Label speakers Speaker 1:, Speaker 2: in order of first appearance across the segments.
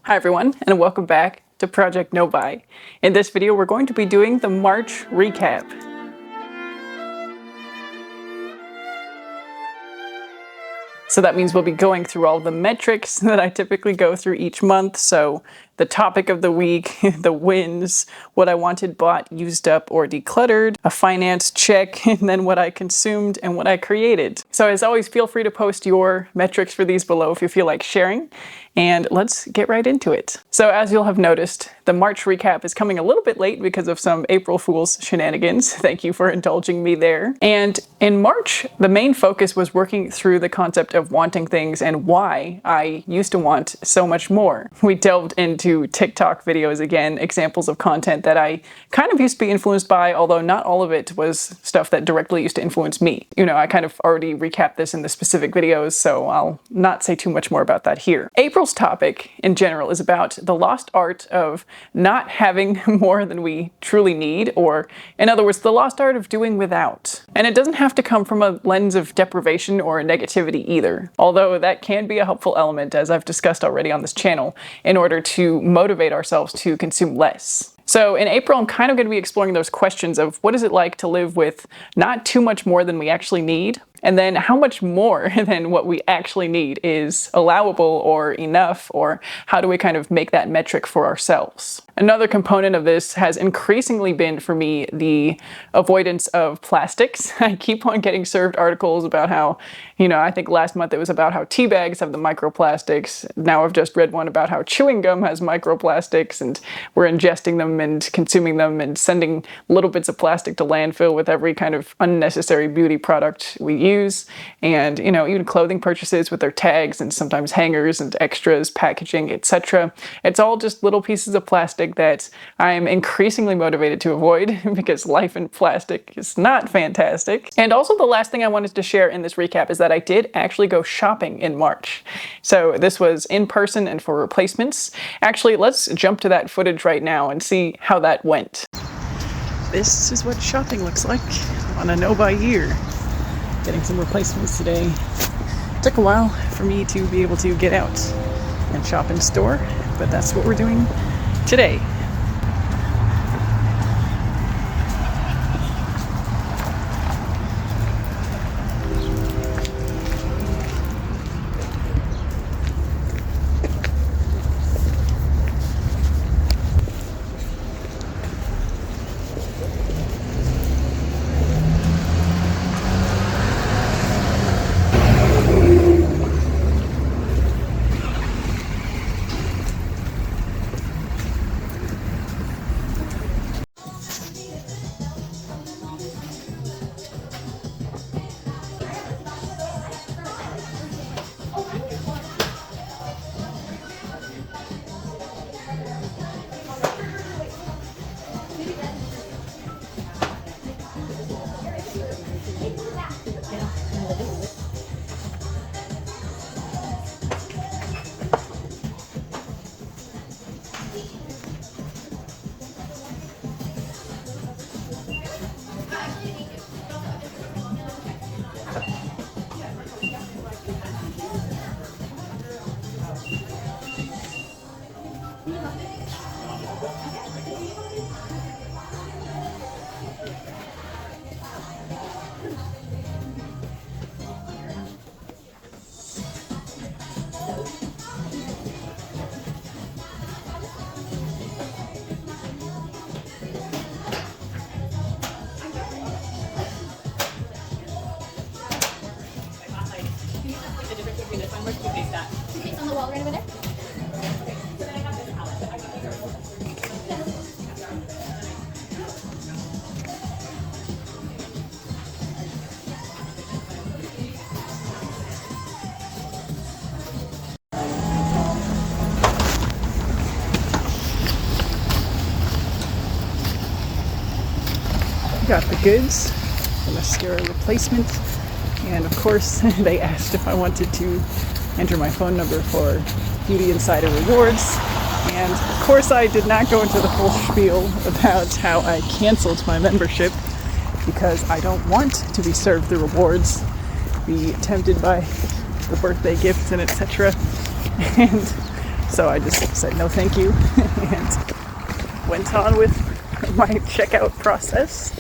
Speaker 1: Hi everyone, and welcome back to Project No Buy. In this video, we're going to be doing the March recap. So that means we'll be going through all the metrics that I typically go through each month. So the topic of the week, the wins, what I wanted bought, used up, or decluttered, a finance check, and then what I consumed and what I created. So as always, feel free to post your metrics for these below if you feel like sharing. And let's get right into it. So as you'll have noticed, the March recap is coming a little bit late because of some April Fool's shenanigans. Thank you for indulging me there. And in March, the main focus was working through the concept of wanting things and why I used to want so much more. We delved into TikTok videos again, examples of content that I kind of used to be influenced by, although not all of it was stuff that directly used to influence me. You know, I kind of already recapped this in the specific videos, so I'll not say too much more about that here. April's topic in general is about the lost art of not having more than we truly need, or in other words, the lost art of doing without. And it doesn't have to come from a lens of deprivation or negativity either, although that can be a helpful element, as I've discussed already on this channel, in order to motivate ourselves to consume less. So in April, I'm kind of going to be exploring those questions of what is it like to live with not too much more than we actually need, and then how much more than what we actually need is allowable or enough, or how do we kind of make that metric for ourselves. Another component of this has increasingly been for me the avoidance of plastics. I keep on getting served articles about how, I think last month it was about how tea bags have the microplastics. Now I've just read one about how chewing gum has microplastics, and we're ingesting them and consuming them and sending little bits of plastic to landfill with every kind of unnecessary beauty product we use. And, even clothing purchases with their tags and sometimes hangers and extras, packaging, etc. It's all just little pieces of plastic that I'm increasingly motivated to avoid because life in plastic is not fantastic. And also the last thing I wanted to share in this recap is that I did actually go shopping in March. So this was in person and for replacements. Actually, let's jump to that footage right now and see how that went. This is what shopping looks like on a no-buy year. Getting some replacements today. It took a while for me to be able to get out and shop in store, but that's what we're doing today.
Speaker 2: On the wall right over there.
Speaker 1: Got the goods, the mascara replacement, and of course they asked if I wanted to enter my phone number for Beauty Insider rewards, and of course I did not go into the full spiel about how I canceled my membership because I don't want to be served the rewards, be tempted by the birthday gifts and etc. And So I just said no thank you and went on with my checkout process.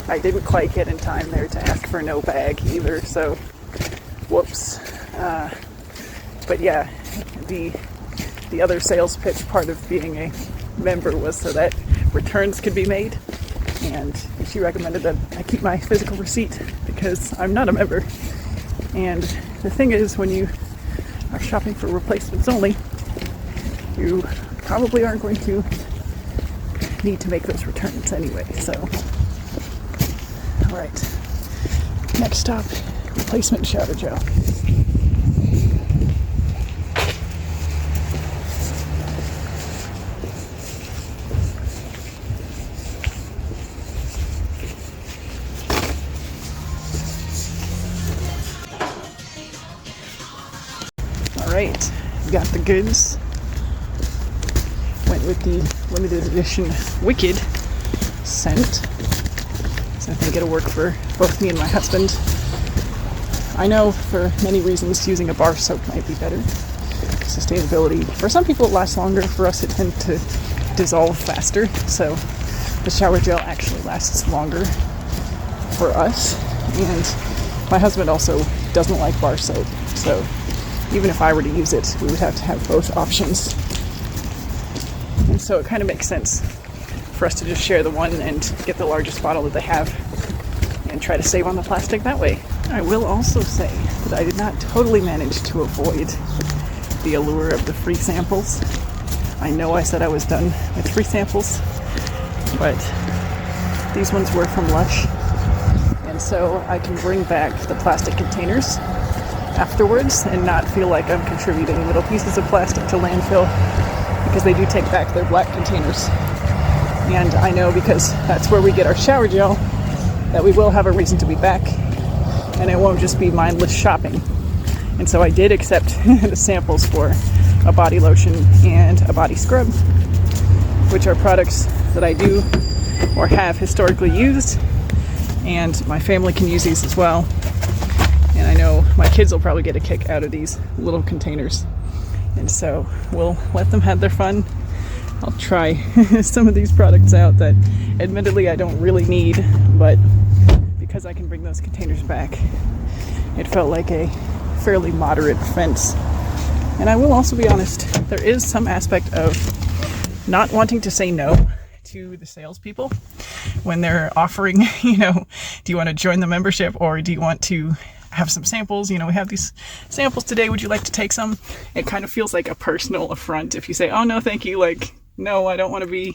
Speaker 1: I didn't quite get in time there to ask for no bag either, so whoops. But yeah, the other sales pitch part of being a member was so that returns could be made, and she recommended that I keep my physical receipt because I'm not a member. And the thing is, when you are shopping for replacements only, you probably aren't going to need to make those returns anyway. So, all right, next stop, replacement shower gel. Alright, got the goods. Went with the limited edition Wicked scent. So I think it'll work for both me and my husband. I know for many reasons using a bar soap might be better. Sustainability. For some people it lasts longer, for us it tends to dissolve faster. So the shower gel actually lasts longer for us. And my husband also doesn't like bar soap. So even if I were to use it, we would have to have both options. And so it kind of makes sense for us to just share the one and get the largest bottle that they have and try to save on the plastic that way. I will also say that I did not totally manage to avoid the allure of the free samples. I know I said I was done with free samples, but these ones were from Lush, and so I can bring back the plastic containers afterwards and not feel like I'm contributing little pieces of plastic to landfill, because they do take back their black containers. And I know, because that's where we get our shower gel, that we will have a reason to be back, and it won't just be mindless shopping. And so I did accept the samples for a body lotion and a body scrub, which are products that I do or have historically used, and my family can use these as well. And I know my kids will probably get a kick out of these little containers. And so we'll let them have their fun. I'll try some of these products out that admittedly I don't really need, but because I can bring those containers back, it felt like a fairly moderate offense. And I will also be honest, there is some aspect of not wanting to say no to the salespeople when they're offering, do you want to join the membership, or do you want to have some samples? We have these samples today. Would you like to take some? It kind of feels like a personal affront if you say, oh, no, thank you. Like, no, I don't want to be,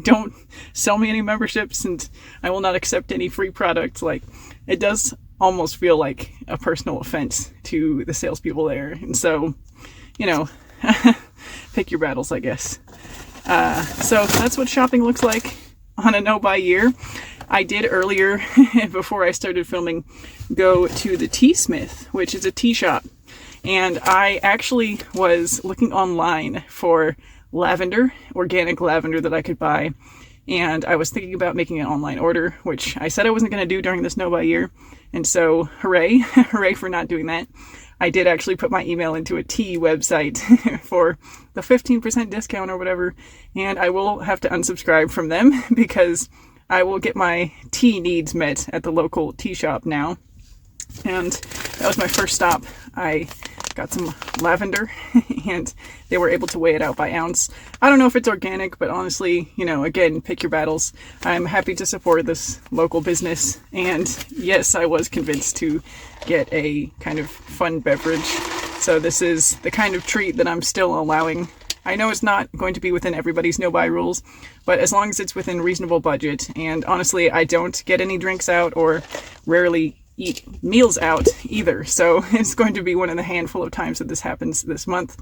Speaker 1: don't sell me any memberships, and I will not accept any free products. Like, it does almost feel like a personal offense to the salespeople there. And so, pick your battles, I guess. So that's what shopping looks like on a no-buy year. I did earlier, before I started filming, go to the Tea Smith, which is a tea shop. And I actually was looking online for lavender, organic lavender that I could buy. And I was thinking about making an online order, which I said I wasn't going to do during this no-buy year. And so, hooray, hooray for not doing that. I did actually put my email into a tea website for the 15% discount or whatever. And I will have to unsubscribe from them because I will get my tea needs met at the local tea shop now. And that was my first stop. I got some lavender and they were able to weigh it out by ounce. I don't know if it's organic, but honestly, again, pick your battles. I'm happy to support this local business. And yes, I was convinced to get a kind of fun beverage. So this is the kind of treat that I'm still allowing. I know it's not going to be within everybody's no-buy rules, but as long as it's within reasonable budget. And honestly, I don't get any drinks out or rarely eat meals out either. So it's going to be one of the handful of times that this happens this month.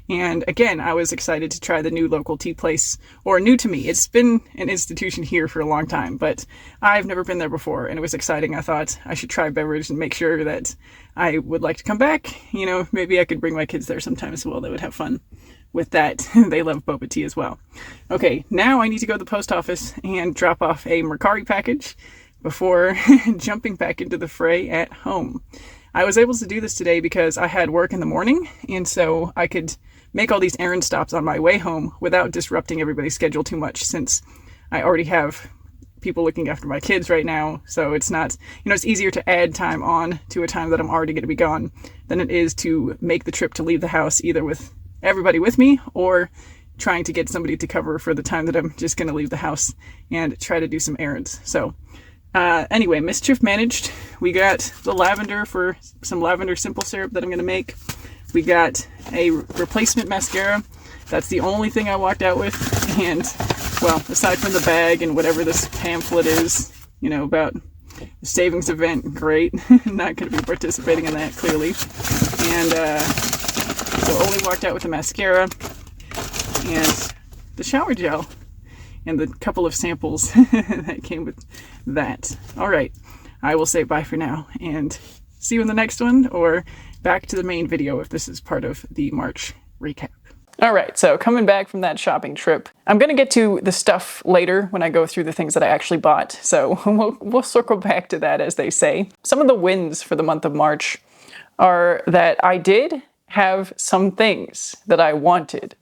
Speaker 1: And again, I was excited to try the new local tea place, or new to me. It's been an institution here for a long time, but I've never been there before, and it was exciting. I thought I should try a beverage and make sure that I would like to come back. Maybe I could bring my kids there sometime as well. They would have fun with that. They love boba tea as well. Okay, now I need to go to the post office and drop off a Mercari package before jumping back into the fray at home. I was able to do this today because I had work in the morning, and so I could make all these errand stops on my way home without disrupting everybody's schedule too much, since I already have people looking after my kids right now. So it's not, it's easier to add time on to a time that I'm already going to be gone than it is to make the trip to leave the house either with everybody with me or trying to get somebody to cover for the time that I'm just going to leave the house and try to do some errands. So anyway, mischief managed. We got the lavender for some lavender simple syrup that I'm going to make. We got a replacement mascara. That's the only thing I walked out with. And, well, aside from the bag and whatever this pamphlet is, about the savings event, great. Not going to be participating in that, clearly. And so only walked out with the mascara and the shower gel and the couple of samples that came with that. All right, I will say bye for now and see you in the next one, or back to the main video if this is part of the March recap. All right, so coming back from that shopping trip, I'm going to get to the stuff later when I go through the things that I actually bought. So we'll circle back to that, as they say. Some of the wins for the month of March are that I did have some things that I wanted.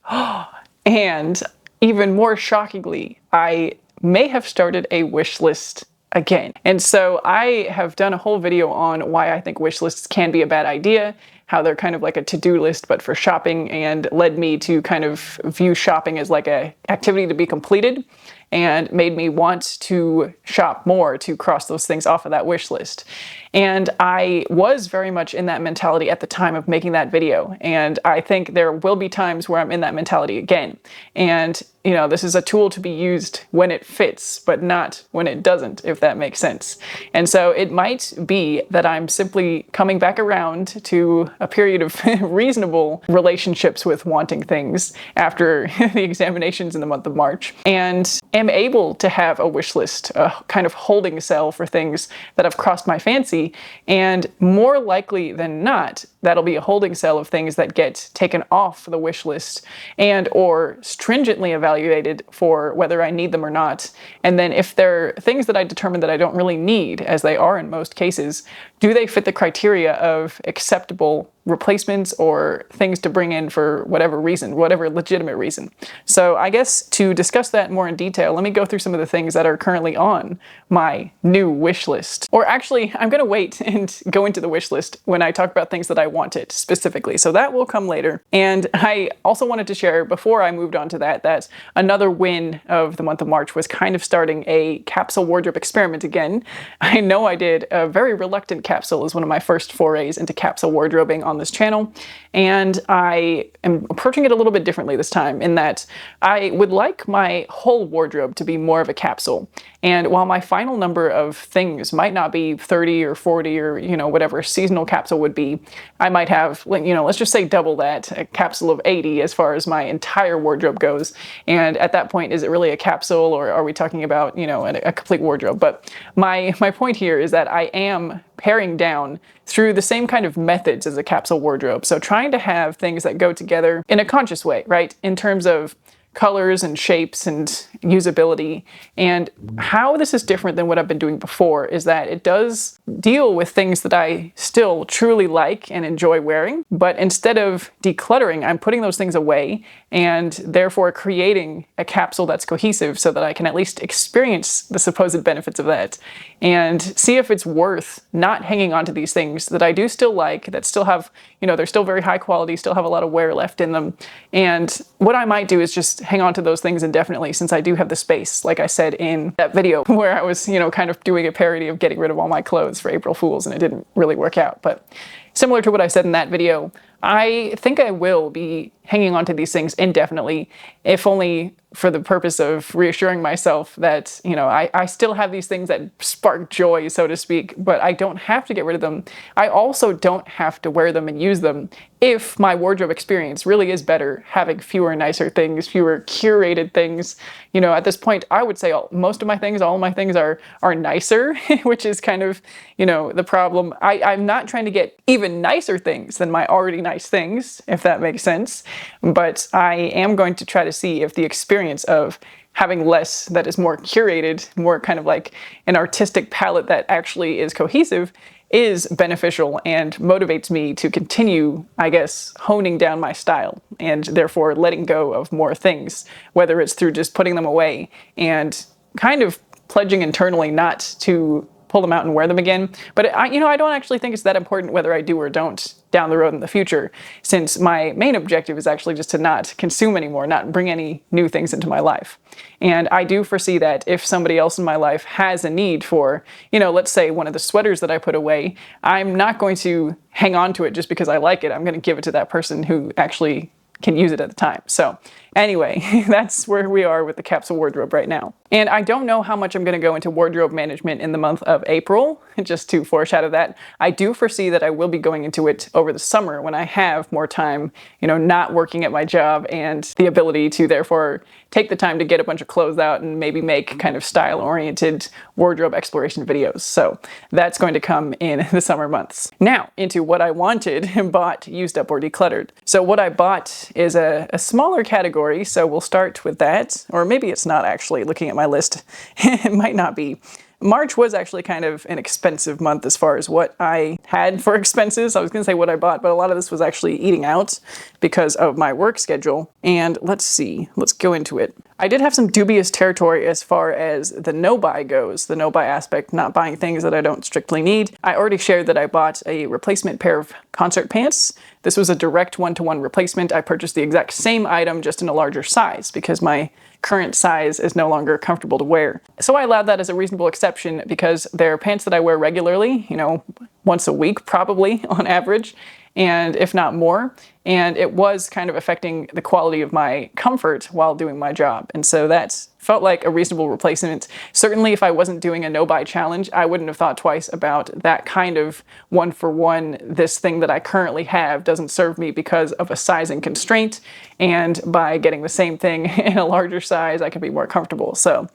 Speaker 1: And even more shockingly, I may have started a wish list again. And so I have done a whole video on why I think wish lists can be a bad idea, how they're kind of like a to-do list but for shopping, and led me to kind of view shopping as like a activity to be completed, and made me want to shop more to cross those things off of that wish list. And I was very much in that mentality at the time of making that video. And I think there will be times where I'm in that mentality again. And, this is a tool to be used when it fits, but not when it doesn't, if that makes sense. And so it might be that I'm simply coming back around to a period of reasonable relationships with wanting things after the examinations in the month of March, and am able to have a wish list, a kind of holding cell for things that have crossed my fancy. And more likely than not, that'll be a holding cell of things that get taken off the wish list and or stringently evaluated for whether I need them or not. And then if they're things that I determine that I don't really need, as they are in most cases, do they fit the criteria of acceptable replacements or things to bring in for whatever reason, whatever legitimate reason? So I guess to discuss that more in detail, let me go through some of the things that are currently on my new wish list. Or actually, I'm going to wait and go into the wish list when I talk about things that I wanted specifically. So that will come later. And I also wanted to share, before I moved on to that another win of the month of March was kind of starting a capsule wardrobe experiment again. I know I did a very reluctant capsule as one of my first forays into capsule wardrobing on this channel, and I am approaching it a little bit differently this time, in that I would like my whole wardrobe to be more of a capsule. And while my final number of things might not be 30 or 40 or whatever a seasonal capsule would be, I might have, let's just say double that, a capsule of 80 as far as my entire wardrobe goes. And at that point, is it really a capsule, or are we talking about a complete wardrobe? But my point here is that I am paring down through the same kind of methods as a capsule wardrobe. So trying to have things that go together in a conscious way, right? In terms of colors and shapes and usability. And how this is different than what I've been doing before is that it does deal with things that I still truly like and enjoy wearing, but instead of decluttering, I'm putting those things away and therefore creating a capsule that's cohesive so that I can at least experience the supposed benefits of that and see if it's worth not hanging on to these things that I do still like, that still have, they're still very high quality, still have a lot of wear left in them. And what I might do is just hang on to those things indefinitely, since I do have the space, like I said in that video where I was, kind of doing a parody of getting rid of all my clothes for April Fools, and it didn't really work out. But similar to what I said in that video, I think I will be hanging on to these things indefinitely, if only for the purpose of reassuring myself that, I still have these things that spark joy, so to speak, but I don't have to get rid of them. I also don't have to wear them and use them if my wardrobe experience really is better having fewer nicer things, fewer curated things. At this point, I would say all of my things are nicer, which is kind of, the problem. I'm not trying to get even nicer things than my already nice things, if that makes sense. But I am going to try to see if the experience of having less that is more curated, more kind of like an artistic palette that actually is cohesive, is beneficial and motivates me to continue, I guess, honing down my style and therefore letting go of more things, whether it's through just putting them away and kind of pledging internally not to pull them out and wear them again. But I don't actually think it's that important whether I do or don't down the road in the future, since my main objective is actually just to not consume anymore, not bring any new things into my life. And I do foresee that if somebody else in my life has a need for, let's say one of the sweaters that I put away, I'm not going to hang on to it just because I like it. I'm going to give it to that person who actually can use it at the time. So anyway, that's where we are with the capsule wardrobe right now. And I don't know how much I'm going to go into wardrobe management in the month of April, just to foreshadow that. I do foresee that I will be going into it over the summer when I have more time, not working at my job and the ability to therefore take the time to get a bunch of clothes out and maybe make kind of style-oriented wardrobe exploration videos. So that's going to come in the summer months. Now, into what I wanted, bought, used up, or decluttered. So what I bought is a smaller category, so we'll start with that. Or maybe it's not actually, looking at my list. It might not be. March was actually kind of an expensive month as far as what I had for expenses. I was going to say what I bought, but a lot of this was actually eating out because of my work schedule. And let's see, let's go into it. I did have some dubious territory as far as the no-buy goes, the no-buy aspect, not buying things that I don't strictly need. I already shared that I bought a replacement pair of concert pants. This was a direct one-to-one replacement. I purchased the exact same item, just in a larger size, because my current size is no longer comfortable to wear. So I allowed that as a reasonable exception because they're pants that I wear regularly, once a week probably on average, and if not more. And it was kind of affecting the quality of my comfort while doing my job. And so that felt like a reasonable replacement. Certainly if I wasn't doing a no-buy challenge, I wouldn't have thought twice about that kind of one-for-one, this thing that I currently have doesn't serve me because of a sizing constraint. And by getting the same thing in a larger size, I can be more comfortable. So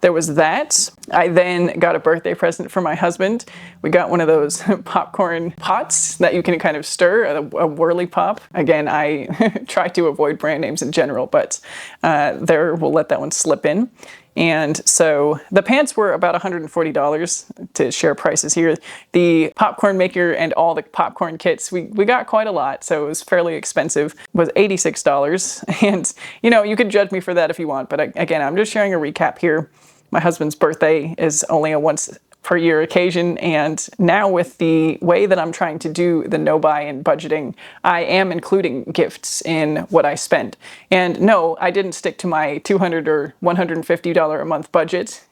Speaker 1: there was that. I then got a birthday present for my husband. We got one of those popcorn pots that you can kind of stir, a whirly pop. Again, I try to avoid brand names in general, but we'll let that one slip in. And so the pants were about $140 to share prices here. The popcorn maker and all the popcorn kits, we got quite a lot, so it was fairly expensive, was $86. And, you could judge me for that if you want, but again, I'm just sharing a recap here. My husband's birthday is only a once per year occasion, and now with the way that I'm trying to do the no-buy and budgeting, I am including gifts in what I spend. And no, I didn't stick to my $200 or $150 a month budget.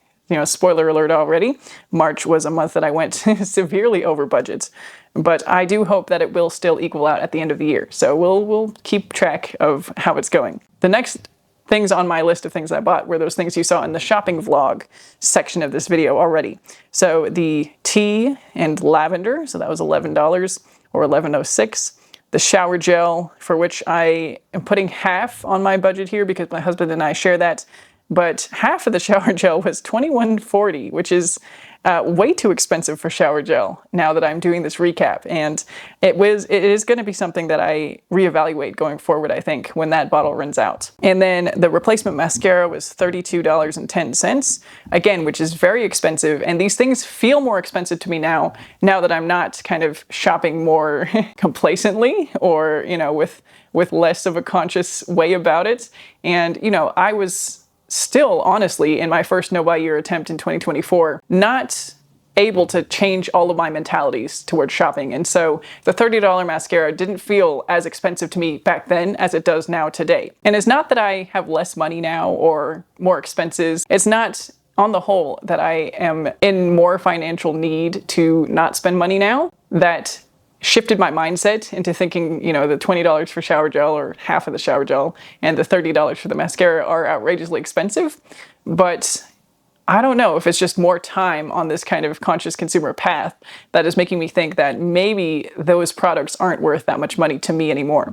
Speaker 1: Spoiler alert already. March was a month that I went severely over budget, but I do hope that it will still equal out at the end of the year. So we'll keep track of how it's going. The next things on my list of things I bought were those things you saw in the shopping vlog section of this video already. So the tea and lavender, so that was $11 or $11.06. The shower gel, for which I am putting half on my budget here because my husband and I share that, but half of the shower gel was $21.40, which is way too expensive for shower gel now that I'm doing this recap. And it is going to be something that I reevaluate going forward, I think, when that bottle runs out. And then the replacement mascara was $32.10, again, which is very expensive. And these things feel more expensive to me now that I'm not kind of shopping more complacently or, with less of a conscious way about it. And, I was still, honestly, in my first no-buy year attempt in 2024, not able to change all of my mentalities towards shopping. And so the $30 mascara didn't feel as expensive to me back then as it does now today. And it's not that I have less money now or more expenses. It's not, on the whole, that I am in more financial need to not spend money now. That shifted my mindset into thinking, the $20 for shower gel or half of the shower gel and the $30 for the mascara are outrageously expensive. But I don't know if it's just more time on this kind of conscious consumer path that is making me think that maybe those products aren't worth that much money to me anymore.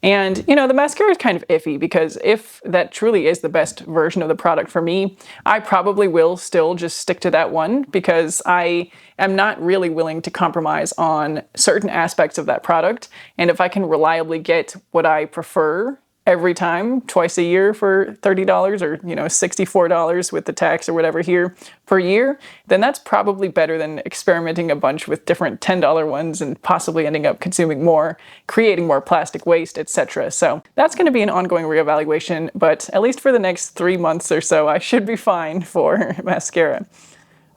Speaker 1: And, the mascara is kind of iffy because if that truly is the best version of the product for me, I probably will still just stick to that one because I am not really willing to compromise on certain aspects of that product. And if I can reliably get what I prefer every time, twice a year for $30 or, $64 with the tax or whatever here per year, then that's probably better than experimenting a bunch with different $10 ones and possibly ending up consuming more, creating more plastic waste, etc. So that's going to be an ongoing reevaluation, but at least for the next 3 months or so, I should be fine for mascara.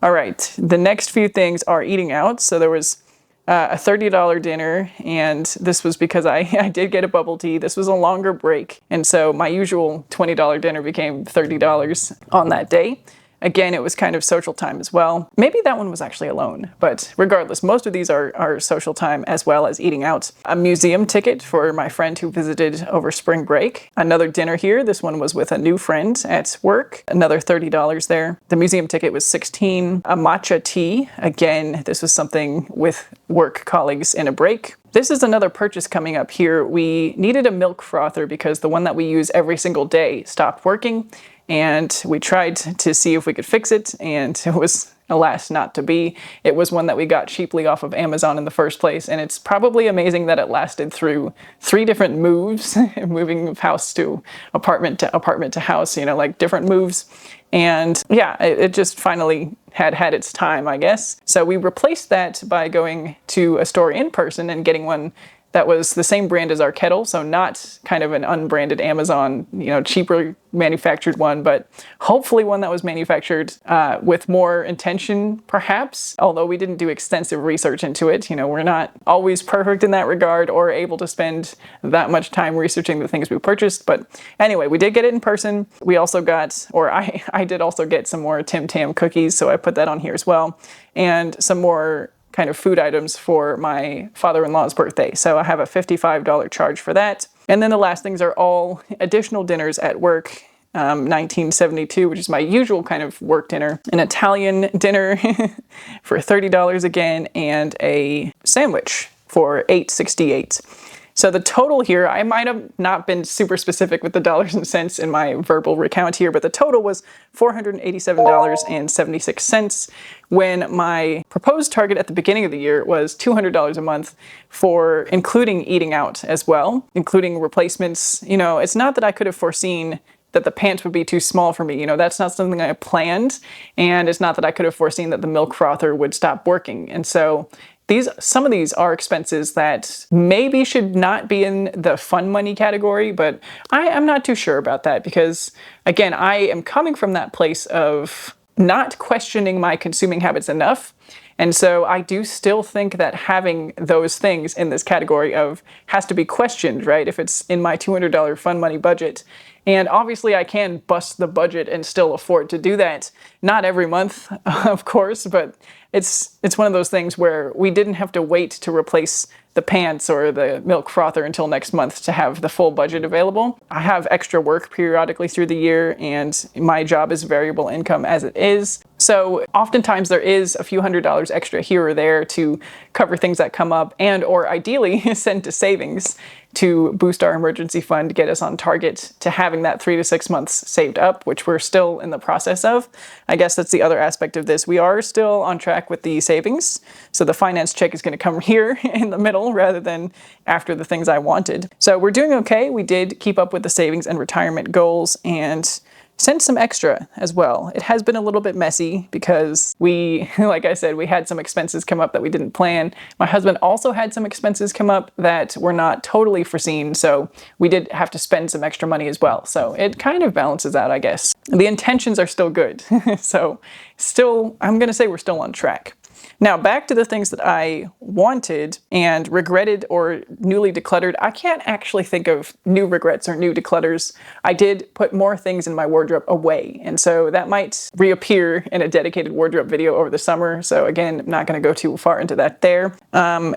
Speaker 1: All right, the next few things are eating out. So there was a $30 dinner, and this was because I did get a bubble tea. This was a longer break, and so my usual $20 dinner became $30 on that day. Again, it was kind of social time as well. Maybe that one was actually alone, but regardless, most of these are social time as well as eating out. A museum ticket for my friend who visited over spring break. Another dinner here. This one was with a new friend at work. Another $30 there. The museum ticket was $16. A matcha tea. Again, this was something with work colleagues in a break. This is another purchase coming up here. We needed a milk frother because the one that we use every single day stopped working. And we tried to see if we could fix it, and it was, alas, not to be. It was one that we got cheaply off of Amazon in the first place, and it's probably amazing that it lasted through 3 different moves, moving house to apartment to house, like different moves. And yeah, it just finally had its time, I guess. So we replaced that by going to a store in person and getting one that was the same brand as our kettle, so not kind of an unbranded Amazon, cheaper manufactured one, but hopefully one that was manufactured with more intention, perhaps, although we didn't do extensive research into it. We're not always perfect in that regard or able to spend that much time researching the things we purchased. But anyway, we did get it in person. We also got, or I did also get some more Tim Tam cookies, so I put that on here as well, and some more kind of food items for my father-in-law's birthday. So I have a $55 charge for that. And then the last things are all additional dinners at work. 1972, which is my usual kind of work dinner. An Italian dinner for $30 again, and a sandwich for $8.68. So the total here, I might have not been super specific with the dollars and cents in my verbal recount here, but the total was $487.76 when my proposed target at the beginning of the year was $200 a month for including eating out as well, including replacements. It's not that I could have foreseen that the pants would be too small for me. That's not something I planned, and it's not that I could have foreseen that the milk frother would stop working. And so some of these are expenses that maybe should not be in the fun money category, but I'm not too sure about that because, again, I am coming from that place of not questioning my consuming habits enough. And so I do still think that having those things in this category of has to be questioned, right? If it's in my $200 fun money budget. And obviously I can bust the budget and still afford to do that. Not every month, of course, but it's one of those things where we didn't have to wait to replace the pants or the milk frother until next month to have the full budget available. I have extra work periodically through the year, and my job is variable income as it is. So oftentimes there is a few $100s extra here or there to cover things that come up, and or ideally send to savings to boost our emergency fund, get us on target to having that 3 to 6 months saved up, which we're still in the process of. I guess that's the other aspect of this. We are still on track with the savings. So the finance check is going to come here in the middle rather than after the things I wanted. So we're doing okay. We did keep up with the savings and retirement goals and sent some extra as well. It has been a little bit messy because like I said, we had some expenses come up that we didn't plan. My husband also had some expenses come up that were not totally foreseen, so we did have to spend some extra money as well. So it kind of balances out, I guess. The intentions are still good. So I'm gonna say we're still on track. Now, back to the things that I wanted and regretted or newly decluttered. I can't actually think of new regrets or new declutters. I did put more things in my wardrobe away, and so that might reappear in a dedicated wardrobe video over the summer. So again, I'm not going to go too far into that there.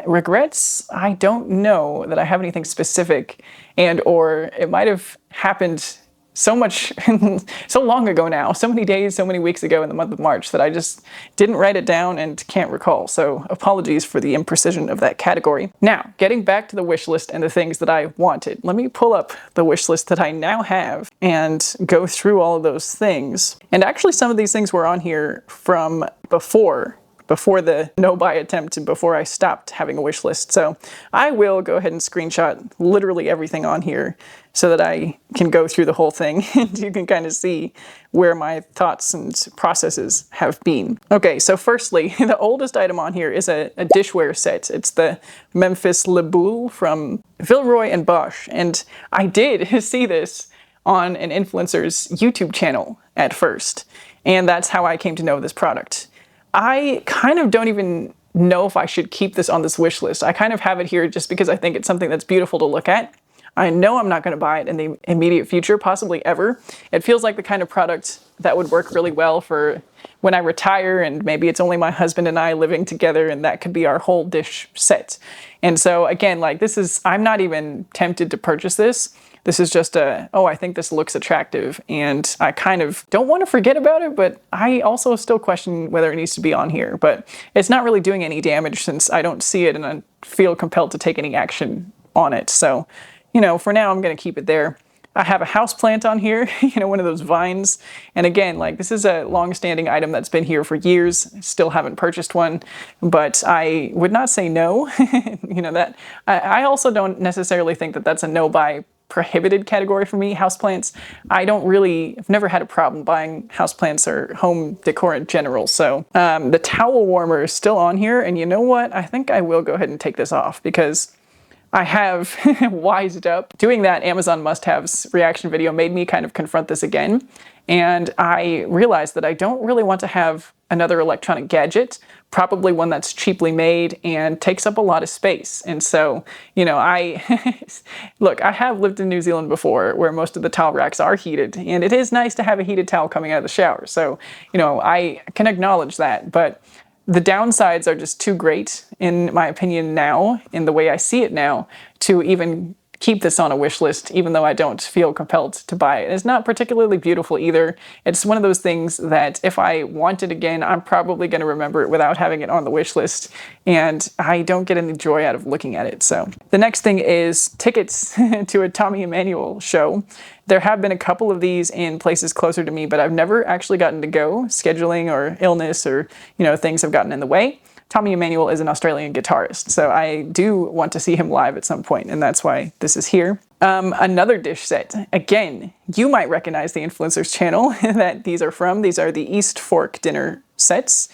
Speaker 1: Regrets, I don't know that I have anything specific, and or it might have happened so long ago now, so many days, so many weeks ago in the month of March that I just didn't write it down and can't recall. So apologies for the imprecision of that category. Now, getting back to the wish list and the things that I wanted. Let me pull up the wish list that I now have and go through all of those things. And actually some of these things were on here from before the no-buy attempt and before I stopped having a wish list. So I will go ahead and screenshot literally everything on here so that I can go through the whole thing and you can kind of see where my thoughts and processes have been. Okay, so firstly, the oldest item on here is a dishware set. It's the Memphis Le Boule from Villeroy and Bosch. And I did see this on an influencer's YouTube channel at first. And that's how I came to know this product. I kind of don't even know if I should keep this on this wish list. I kind of have it here just because I think it's something that's beautiful to look at. I know I'm not going to buy it in the immediate future, possibly ever. It feels like the kind of product that would work really well for when I retire and maybe it's only my husband and I living together and that could be our whole dish set. And so again, like I'm not even tempted to purchase this. This is just I think this looks attractive and I kind of don't want to forget about it, but I also still question whether it needs to be on here. But it's not really doing any damage since I don't see it and I feel compelled to take any action on it. So, for now I'm going to keep it there. I have a houseplant on here, one of those vines. And again, this is a long-standing item that's been here for years. Still haven't purchased one, but I would not say no. That I also don't necessarily think that that's a no buy prohibited category for me. Houseplants, I've never had a problem buying houseplants or home decor in general. So the towel warmer is still on here. And you know what? I think I will go ahead and take this off because I have wised up. Doing that Amazon must-haves reaction video made me kind of confront this again. And I realized that I don't really want to have another electronic gadget, probably one that's cheaply made and takes up a lot of space. And so, look, I have lived in New Zealand before where most of the towel racks are heated, and it is nice to have a heated towel coming out of the shower. So, I can acknowledge that, but the downsides are just too great, in my opinion now, in the way I see it now, to even keep this on a wish list, even though I don't feel compelled to buy it. It's not particularly beautiful either. It's one of those things that if I want it again, I'm probably going to remember it without having it on the wish list, and I don't get any joy out of looking at it. So the next thing is tickets to a Tommy Emmanuel show. There have been a couple of these in places closer to me, but I've never actually gotten to go. Scheduling or illness or, things have gotten in the way. Tommy Emmanuel is an Australian guitarist, so I do want to see him live at some point, and that's why this is here. Another dish set. Again, you might recognize the influencer's channel that these are from. These are the East Fork dinner sets.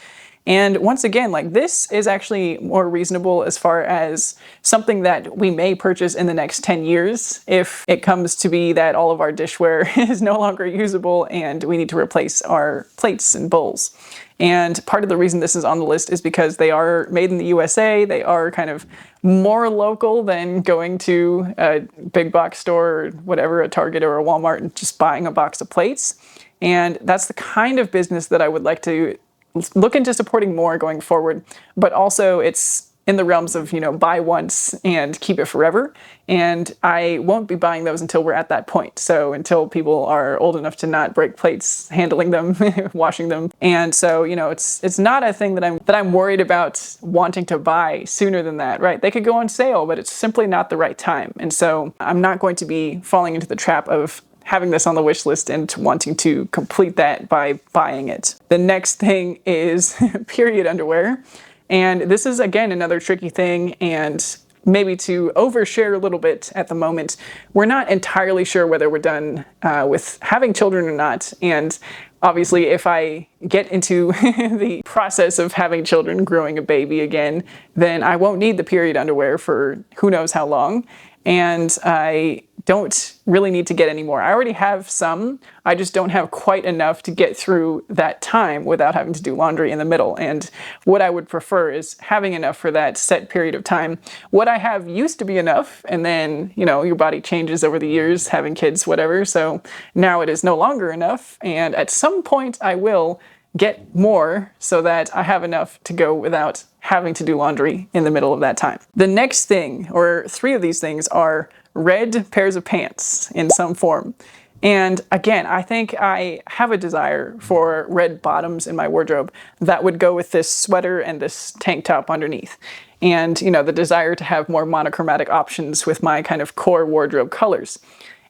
Speaker 1: And once again, this is actually more reasonable as far as something that we may purchase in the next 10 years if it comes to be that all of our dishware is no longer usable and we need to replace our plates and bowls. And part of the reason this is on the list is because they are made in the USA. They are kind of more local than going to a big box store or whatever, a Target or a Walmart, and just buying a box of plates. And that's the kind of business that I would like to look into supporting more going forward, but also it's in the realms of, buy once and keep it forever. And I won't be buying those until we're at that point. So until people are old enough to not break plates, handling them, washing them. And so, it's not a thing that I'm worried about wanting to buy sooner than that, right? They could go on sale, but it's simply not the right time. And so I'm not going to be falling into the trap of having this on the wish list and wanting to complete that by buying it. The next thing is period underwear. And this is, again, another tricky thing, and maybe to overshare a little bit at the moment. We're not entirely sure whether we're done with having children or not. And obviously, if I get into the process of having children, growing a baby again, then I won't need the period underwear for who knows how long. And I don't really need to get any more. I already have some. I just don't have quite enough to get through that time without having to do laundry in the middle. And what I would prefer is having enough for that set period of time. What I have used to be enough, and then, your body changes over the years, having kids, whatever. So now it is no longer enough. And at some point I will get more so that I have enough to go without having to do laundry in the middle of that time. The next thing, or three of these things, are red pairs of pants in some form. And again, I think I have a desire for red bottoms in my wardrobe that would go with this sweater and this tank top underneath. And, the desire to have more monochromatic options with my kind of core wardrobe colors.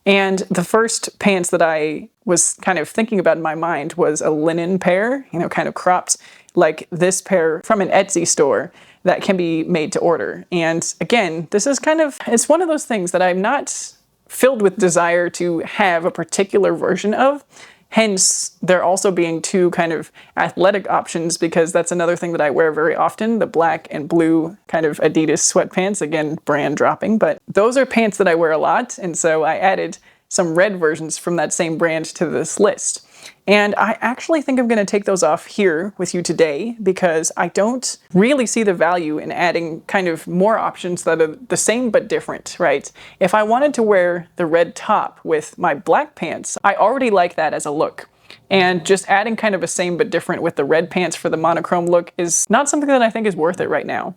Speaker 1: And the first pants that I was kind of thinking about in my mind was a linen pair, kind of cropped, like this pair from an Etsy store that can be made to order. And again, this is it's one of those things that I'm not filled with desire to have a particular version of. Hence, there also being two kind of athletic options, because that's another thing that I wear very often, the black and blue kind of Adidas sweatpants, again, brand dropping, but those are pants that I wear a lot, and so I added some red versions from that same brand to this list. And I actually think I'm going to take those off here with you today because I don't really see the value in adding kind of more options that are the same but different, right? If I wanted to wear the red top with my black pants, I already like that as a look. And just adding kind of a same but different with the red pants for the monochrome look is not something that I think is worth it right now.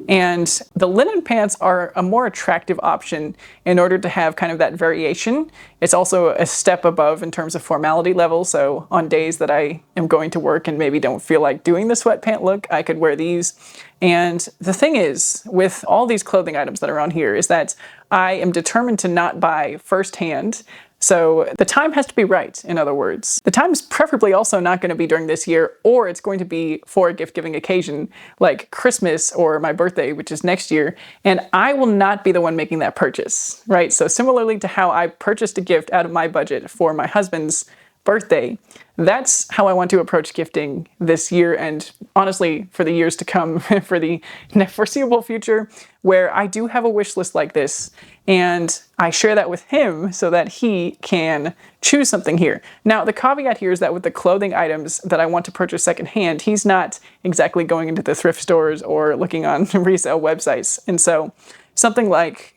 Speaker 1: And the linen pants are a more attractive option in order to have kind of that variation. It's also a step above in terms of formality level, so on days that I am going to work and maybe don't feel like doing the sweatpant look, I could wear these. And the thing is, with all these clothing items that are on here, is that I am determined to not buy firsthand. So the time has to be right, in other words. The time is preferably also not going to be during this year, or it's going to be for a gift-giving occasion like Christmas or my birthday, which is next year, and I will not be the one making that purchase, right? So similarly to how I purchased a gift out of my budget for my husband's birthday, that's how I want to approach gifting this year, and honestly for the years to come, for the foreseeable future, where I do have a wish list like this, and I share that with him so that he can choose something here. Now, the caveat here is that with the clothing items that I want to purchase secondhand, he's not exactly going into the thrift stores or looking on resale websites. And so something like,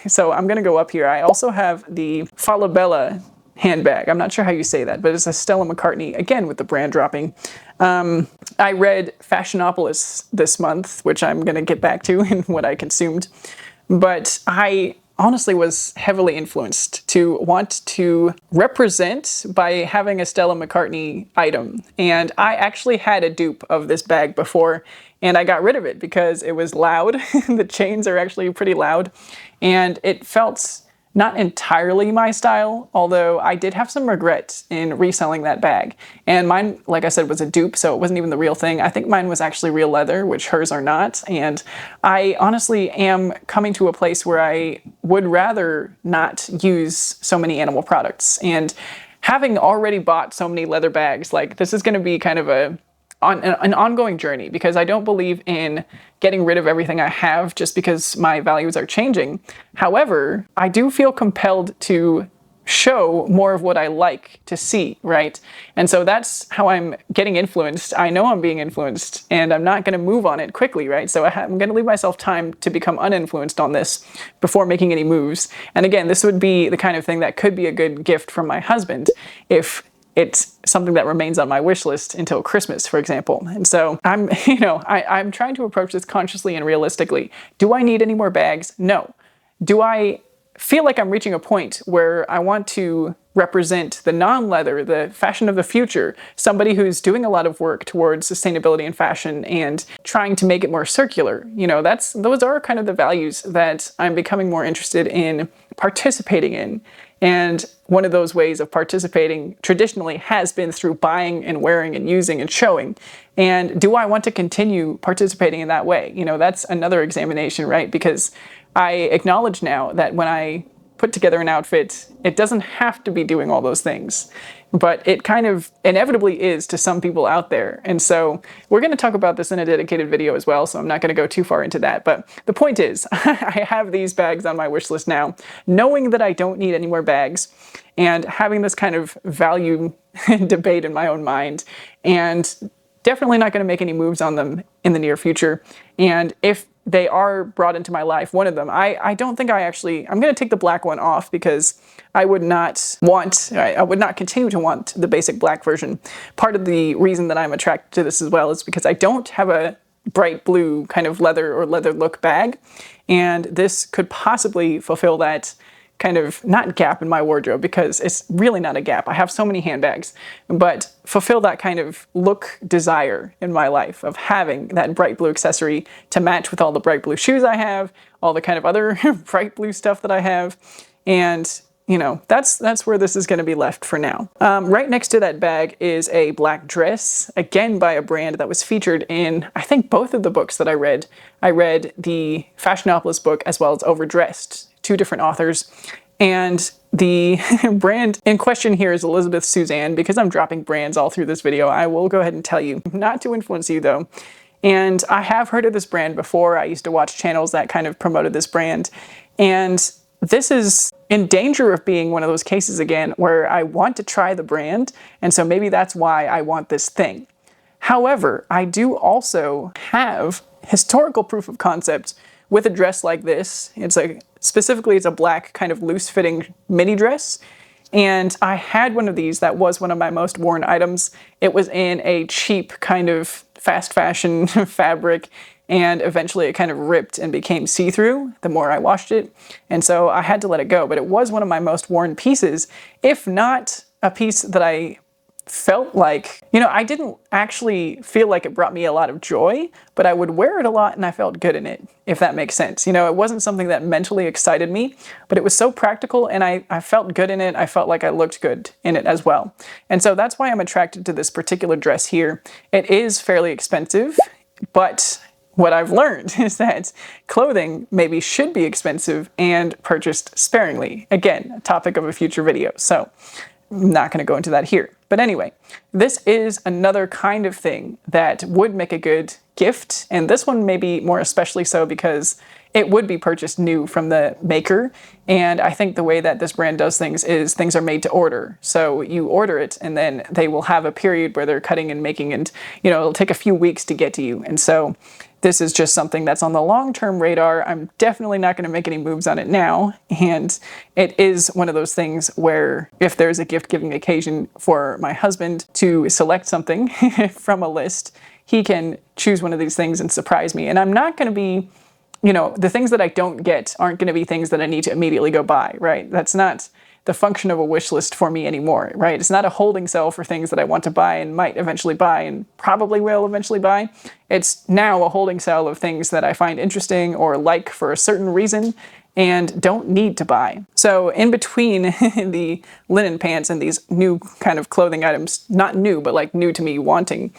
Speaker 1: so I'm gonna go up here. I also have the Falabella handbag. I'm not sure how you say that, but it's a Stella McCartney, again with the brand dropping. I read Fashionopolis this month, which I'm going to get back to in what I consumed, but I honestly was heavily influenced to want to represent by having a Stella McCartney item. And I actually had a dupe of this bag before, and I got rid of it because it was loud. The chains are actually pretty loud, and it felt not entirely my style, although I did have some regret in reselling that bag. And mine, like I said, was a dupe, so it wasn't even the real thing. I think mine was actually real leather, which hers are not. And I honestly am coming to a place where I would rather not use so many animal products. And having already bought so many leather bags, like this is going to be kind of an ongoing journey, because I don't believe in getting rid of everything I have just because my values are changing. However, I do feel compelled to show more of what I like to see, right? And so that's how I'm getting influenced. I know I'm being influenced, and I'm not going to move on it quickly, right? So I'm going to leave myself time to become uninfluenced on this before making any moves. And again, this would be the kind of thing that could be a good gift from my husband if it's something that remains on my wish list until Christmas, for example. And so I'm trying to approach this consciously and realistically. Do I need any more bags? No. Do I feel like I'm reaching a point where I want to represent the non-leather, the fashion of the future, somebody who's doing a lot of work towards sustainability and fashion and trying to make it more circular? Those are kind of the values that I'm becoming more interested in participating in. And one of those ways of participating traditionally has been through buying and wearing and using and showing. And do I want to continue participating in that way? That's another examination, right? Because I acknowledge now that when I put together an outfit, it doesn't have to be doing all those things, but it kind of inevitably is to some people out there. And so we're going to talk about this in a dedicated video as well, so I'm not going to go too far into that. But the point is, I have these bags on my wish list now, knowing that I don't need any more bags, and having this kind of value debate in my own mind, and definitely not going to make any moves on them in the near future. And if they are brought into my life, one of them, I don't think I'm going to take the black one off because I would not continue to want the basic black version. Part of the reason that I'm attracted to this as well is because I don't have a bright blue kind of leather or leather look bag, and this could possibly fulfill that kind of, not gap in my wardrobe, because it's really not a gap. I have so many handbags, but fulfill that kind of look desire in my life of having that bright blue accessory to match with all the bright blue shoes I have, all the kind of other bright blue stuff that I have. And that's where this is going to be left for now. Right next to that bag is a black dress, again by a brand that was featured in, I think, both of the books that I read. I read the Fashionopolis book as well as Overdressed, two different authors. And the brand in question here is Elizabeth Suzanne. Because I'm dropping brands all through this video, I will go ahead and tell you, not to influence you though. And I have heard of this brand before. I used to watch channels that kind of promoted this brand. And this is in danger of being one of those cases again where I want to try the brand, and so maybe that's why I want this thing. However, I do also have historical proof of concept with a dress like this. Specifically, it's a black kind of loose-fitting mini dress. And I had one of these that was one of my most worn items. It was in a cheap kind of fast fashion fabric, and eventually it kind of ripped and became see-through the more I washed it. And so I had to let it go, but it was one of my most worn pieces, if not a piece that I felt like, I didn't actually feel like it brought me a lot of joy, but I would wear it a lot and I felt good in it, if that makes sense. It wasn't something that mentally excited me, but it was so practical and I felt good in it. I felt like I looked good in it as well. And so that's why I'm attracted to this particular dress here. It is fairly expensive, but what I've learned is that clothing maybe should be expensive and purchased sparingly. Again, a topic of a future video, so I'm not going to go into that here. But anyway, this is another kind of thing that would make a good gift, and this one maybe more especially so because it would be purchased new from the maker. And I think the way that this brand does things is things are made to order. So you order it and then they will have a period where they're cutting and making, and it'll take a few weeks to get to you. And so this is just something that's on the long-term radar. I'm definitely not going to make any moves on it now. And it is one of those things where if there's a gift-giving occasion for my husband to select something from a list, he can choose one of these things and surprise me. And I'm not going to be, the things that I don't get aren't going to be things that I need to immediately go buy, right? That's not the function of a wish list for me anymore, right? It's not a holding cell for things that I want to buy and might eventually buy and probably will eventually buy. It's now a holding cell of things that I find interesting or like for a certain reason and don't need to buy. So in between the linen pants and these new kind of clothing items, not new, but like new to me wanting,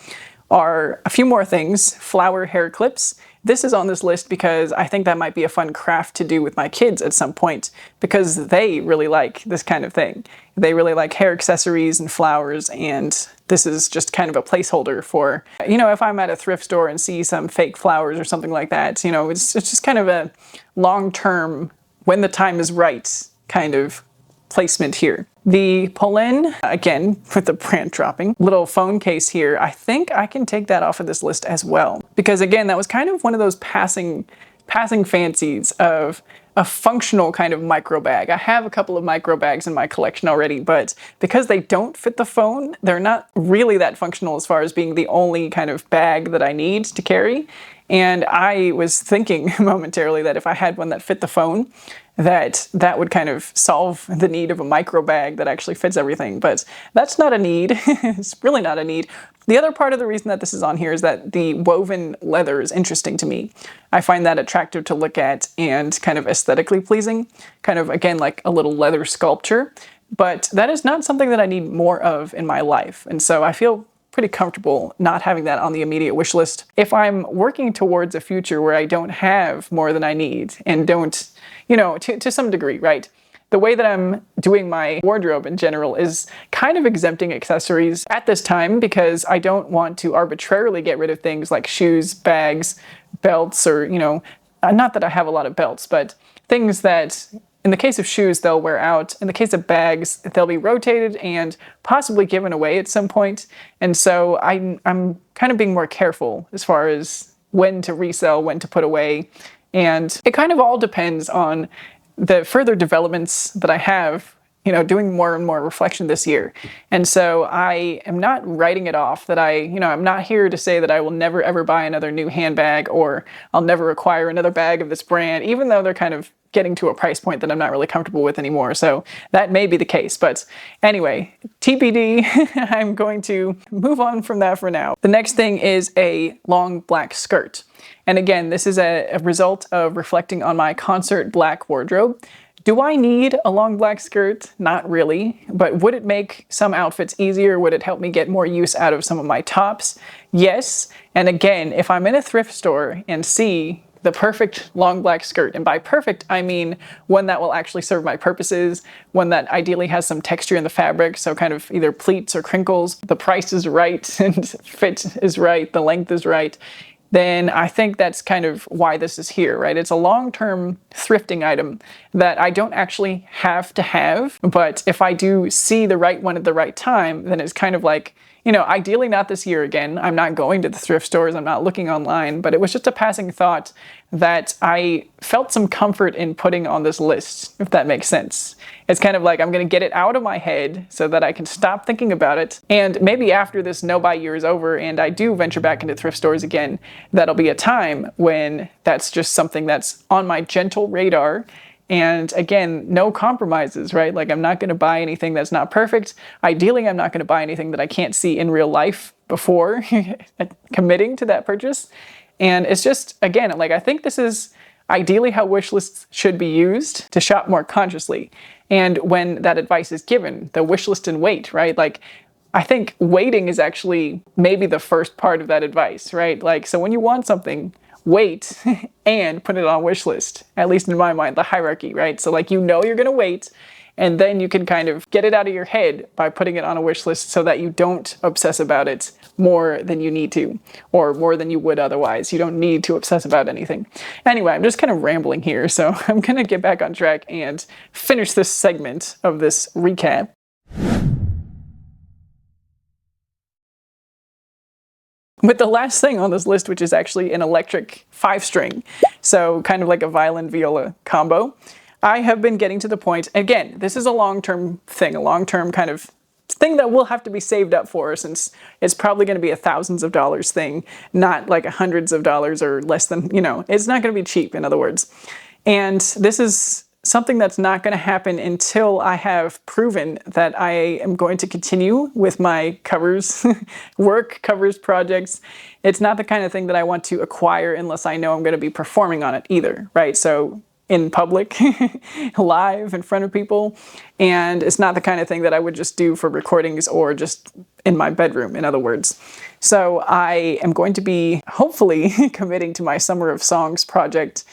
Speaker 1: are a few more things. Flower hair clips. This is on this list because I think that might be a fun craft to do with my kids at some point, because they really like this kind of thing. They really like hair accessories and flowers, and this is just kind of a placeholder for, if I'm at a thrift store and see some fake flowers or something like that, it's just kind of a long-term, when the time is right kind of placement here. The Pollen, again, with the brand dropping, little phone case here, I think I can take that off of this list as well. Because again, that was kind of one of those passing fancies of a functional kind of micro bag. I have a couple of micro bags in my collection already, but because they don't fit the phone, they're not really that functional as far as being the only kind of bag that I need to carry. And I was thinking momentarily that if I had one that fit the phone, that would kind of solve the need of a micro bag that actually fits everything. But that's not a need. It's really not a need. The other part of the reason that this is on here is that the woven leather is interesting to me. I find that attractive to look at and kind of aesthetically pleasing. Kind of, again, like a little leather sculpture. But that is not something that I need more of in my life. And so I feel pretty comfortable not having that on the immediate wish list. If I'm working towards a future where I don't have more than I need and don't, to some degree, right? The way that I'm doing my wardrobe in general is kind of exempting accessories at this time because I don't want to arbitrarily get rid of things like shoes, bags, belts, or, not that I have a lot of belts, but things that, in the case of shoes, they'll wear out. In the case of bags, they'll be rotated and possibly given away at some point. And so I'm kind of being more careful as far as when to resell, when to put away. And it kind of all depends on the further developments that I have, doing more and more reflection this year. And so I am not writing it off that I'm not here to say that I will never ever buy another new handbag or I'll never acquire another bag of this brand, even though they're kind of getting to a price point that I'm not really comfortable with anymore. So that may be the case. But anyway, TBD, I'm going to move on from that for now. The next thing is a long black skirt. And again, this is a result of reflecting on my concert black wardrobe. Do I need a long black skirt? Not really, but would it make some outfits easier? Would it help me get more use out of some of my tops? Yes. And again, if I'm in a thrift store and see the perfect long black skirt. And by perfect, I mean one that will actually serve my purposes, one that ideally has some texture in the fabric, so kind of either pleats or crinkles, the price is right and fit is right, the length is right, then I think that's kind of why this is here, right? It's a long-term thrifting item that I don't actually have to have, but if I do see the right one at the right time, then it's kind of like, you know, ideally not this year again. I'm not going to the thrift stores, I'm not looking online, but it was just a passing thought that I felt some comfort in putting on this list, if that makes sense. It's kind of like I'm going to get it out of my head so that I can stop thinking about it. And maybe after this no-buy year is over and I do venture back into thrift stores again, that'll be a time when that's just something that's on my gentle radar. And again, no compromises, right? Like I'm not going to buy anything that's not perfect. Ideally, I'm not going to buy anything that I can't see in real life before committing to that purchase. And it's just, again, like I think this is ideally how wish lists should be used to shop more consciously. And when that advice is given, the wish list and wait, right? Like I think waiting is actually maybe the first part of that advice, right? Like, so when you want something, wait and put it on wish list, at least in my mind, the hierarchy, right? So like, you know, you're going to wait, and then you can kind of get it out of your head by putting it on a wish list so that you don't obsess about it more than you need to, or more than you would otherwise. You don't need to obsess about anything. Anyway, I'm just kind of rambling here, so I'm going to get back on track and finish this segment of this recap. With the last thing on this list, which is actually an electric 5-string, so kind of like a violin-viola combo, I have been getting to the point, again, this is a long-term thing, a long-term kind of thing that will have to be saved up for, since it's probably going to be a thousands of dollars thing, not like hundreds of dollars or less than, you know, it's not going to be cheap, in other words. And this is something that's not going to happen until I have proven that I am going to continue with my covers work, covers projects. It's not the kind of thing that I want to acquire unless I know I'm going to be performing on it either, right? So in public, live in front of people, and it's not the kind of thing that I would just do for recordings or just in my bedroom, in other words. So I am going to be hopefully committing to my Summer of Songs project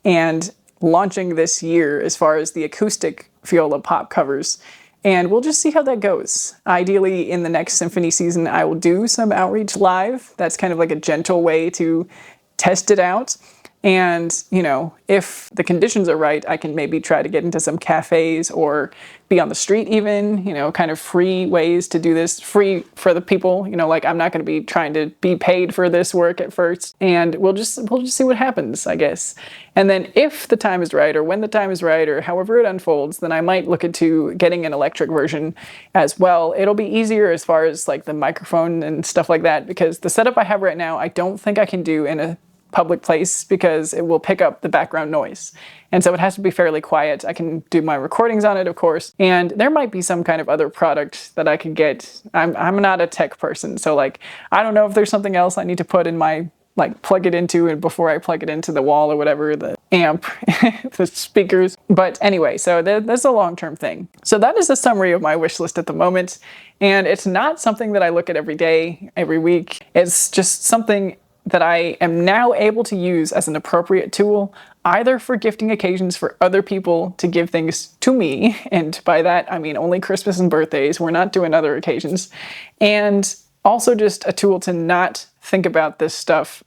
Speaker 1: and launching this year as far as the acoustic viola pop covers, and we'll just see how that goes. Ideally, in the next symphony season, I will do some outreach live. That's kind of like a gentle way to test it out. And, you know, if the conditions are right, I can maybe try to get into some cafes or be on the street even, you know, kind of free ways to do this, free for the people, you know, like I'm not going to be trying to be paid for this work at first, and we'll just see what happens, I guess. And then if the time is right, or when the time is right, or however it unfolds, then I might look into getting an electric version as well. It'll be easier as far as like the microphone and stuff like that, because the setup I have right now, I don't think I can do in a public place because it will pick up the background noise. And so it has to be fairly quiet. I can do my recordings on it, of course, and there might be some kind of other product that I could get. I'm not a tech person, so like, I don't know if there's something else I need to put in my, like plug it into, and before I plug it into the wall or whatever, the amp, the speakers. But anyway, so that's a long-term thing. So that is a summary of my wish list at the moment. And it's not something that I look at every day, every week. It's just something that I am now able to use as an appropriate tool, either for gifting occasions for other people to give things to me, and by that I mean only Christmas and birthdays, we're not doing other occasions, and also just a tool to not think about this stuff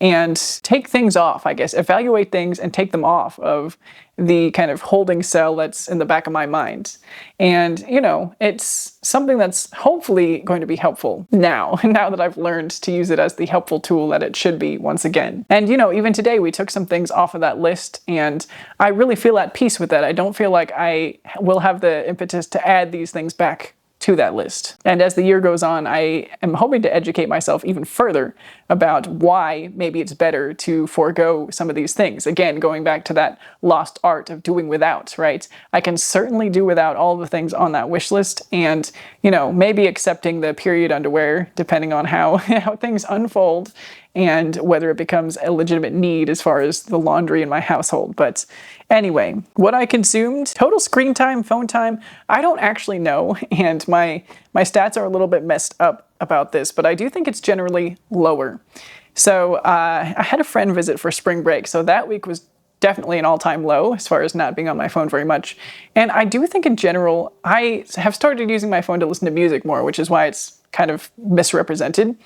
Speaker 1: and take things off, I guess, evaluate things and take them off of the kind of holding cell that's in the back of my mind. And, you know, it's something that's hopefully going to be helpful now that I've learned to use it as the helpful tool that it should be once again. And, you know, even today we took some things off of that list, and I really feel at peace with that. I don't feel like I will have the impetus to add these things back to that list. And as the year goes on, I am hoping to educate myself even further about why maybe it's better to forego some of these things. Again, going back to that lost art of doing without, right? I can certainly do without all the things on that wish list, and, you know, maybe accepting the period underwear, depending on how things unfold and whether it becomes a legitimate need as far as the laundry in my household. But anyway, what I consumed, total screen time, phone time, I don't actually know, and my stats are a little bit messed up about this, but I do think it's generally lower. So I had a friend visit for spring break, so that week was definitely an all-time low as far as not being on my phone very much. And I do think in general, I have started using my phone to listen to music more, which is why it's kind of misrepresented.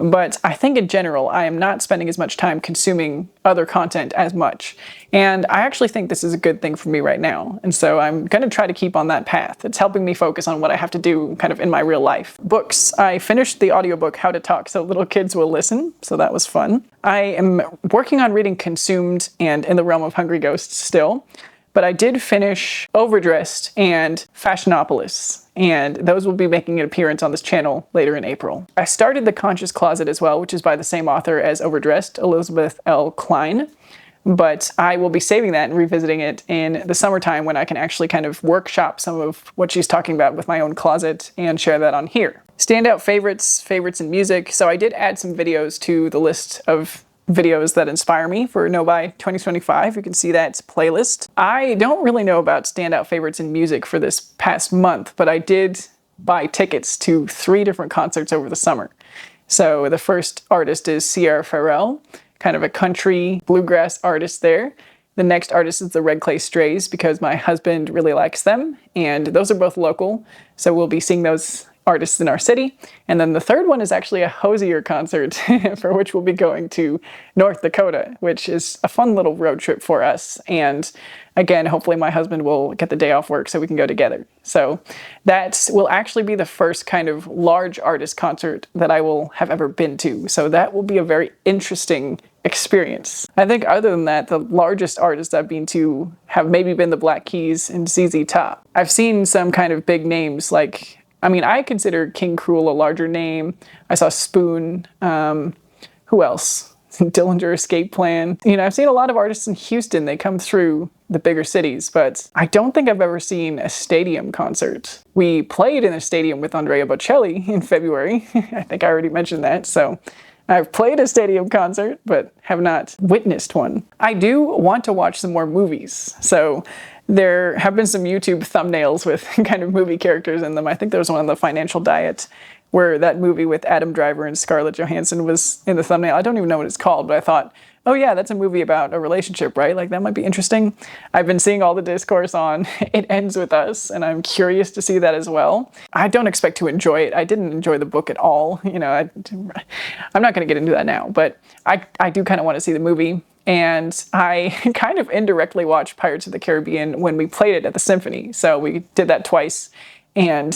Speaker 1: But I think in general, I am not spending as much time consuming other content as much. And I actually think this is a good thing for me right now. And so I'm going to try to keep on that path. It's helping me focus on what I have to do kind of in my real life. Books. I finished the audiobook How to Talk So Little Kids Will Listen. So that was fun. I am working on reading Consumed and In the Realm of Hungry Ghosts still. But I did finish Overdressed and Fashionopolis, and those will be making an appearance on this channel later in April. I started The Conscious Closet as well, which is by the same author as Overdressed, Elizabeth L. Klein. But I will be saving that and revisiting it in the summertime when I can actually kind of workshop some of what she's talking about with my own closet and share that on here. Standout favorites in music. So I did add some videos to the list of videos that inspire me for Nobuy 2025. You can see that playlist. I don't really know about standout favorites in music for this past month, but I did buy tickets to 3 different concerts over the summer. So the first artist is Sierra Farrell, kind of a country bluegrass artist there. The next artist is the Red Clay Strays because my husband really likes them, and those are both local. So we'll be seeing those artists in our city. And then the third one is actually a Hozier concert for which we'll be going to North Dakota, which is a fun little road trip for us. And again, hopefully my husband will get the day off work so we can go together. So that will actually be the first kind of large artist concert that I will have ever been to. So that will be a very interesting experience. I think other than that, the largest artists I've been to have maybe been the Black Keys and ZZ Top. I've seen some kind of big names like, I consider King Cruel a larger name. I saw Spoon. Who else? Dillinger Escape Plan. I've seen a lot of artists in Houston. They come through the bigger cities, but I don't think I've ever seen a stadium concert. We played in a stadium with Andrea Bocelli in February. I think I already mentioned that. So I've played a stadium concert, but have not witnessed one. I do want to watch some more movies. So there have been some YouTube thumbnails with kind of movie characters in them. I think there was one on The Financial Diet where that movie with Adam Driver and Scarlett Johansson was in the thumbnail. I don't even know what it's called, but I thought, oh yeah, that's a movie about a relationship, right? Like that might be interesting. I've been seeing all the discourse on It Ends With Us, and I'm curious to see that as well. I don't expect to enjoy it. I didn't enjoy the book at all. I'm not going to get into that now, but I do kind of want to see the movie. And I kind of indirectly watched Pirates of the Caribbean when we played it at the Symphony. So we did that twice. And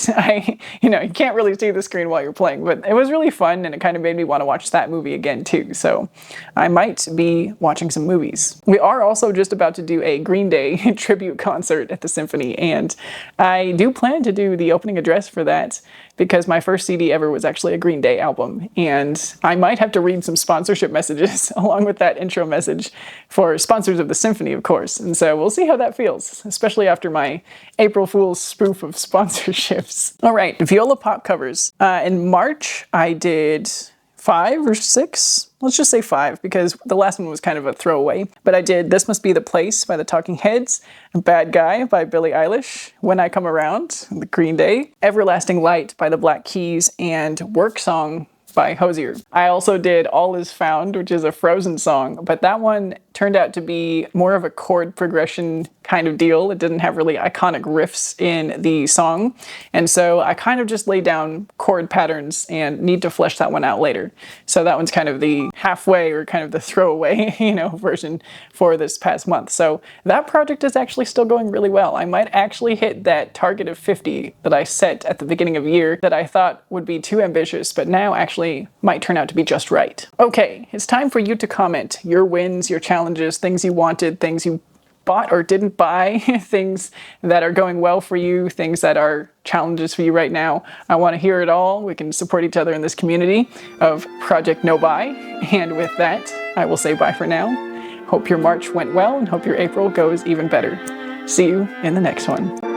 Speaker 1: you can't really see the screen while you're playing, but it was really fun and it kind of made me want to watch that movie again too. So I might be watching some movies. We are also just about to do a Green Day tribute concert at the Symphony, and I do plan to do the opening address for that because my first CD ever was actually a Green Day album, and I might have to read some sponsorship messages along with that intro message for sponsors of the Symphony, of course. And so we'll see how that feels, especially after my April Fool's spoof of sponsorships. All right, viola pop covers. In March, I did 5 or 6. Let's just say 5 because the last one was kind of a throwaway. But I did This Must Be the Place by the Talking Heads, Bad Guy by Billie Eilish, When I Come Around, the Green Day, Everlasting Light by the Black Keys, and Work Song by Hozier. I also did All Is Found, which is a Frozen song, but that one turned out to be more of a chord progression kind of deal. It didn't have really iconic riffs in the song, and so I kind of just laid down chord patterns and need to flesh that one out later. So that one's kind of the halfway or kind of the throwaway, version for this past month. So that project is actually still going really well. I might actually hit that target of 50 that I set at the beginning of the year that I thought would be too ambitious, but now actually might turn out to be just right. Okay, it's time for you to comment your wins, your challenges, things you wanted, things you bought or didn't buy, things that are going well for you, things that are challenges for you right now. I want to hear it all. We can support each other in this community of Project No Buy. And with that, I will say bye for now. Hope your March went well and hope your April goes even better. See you in the next one.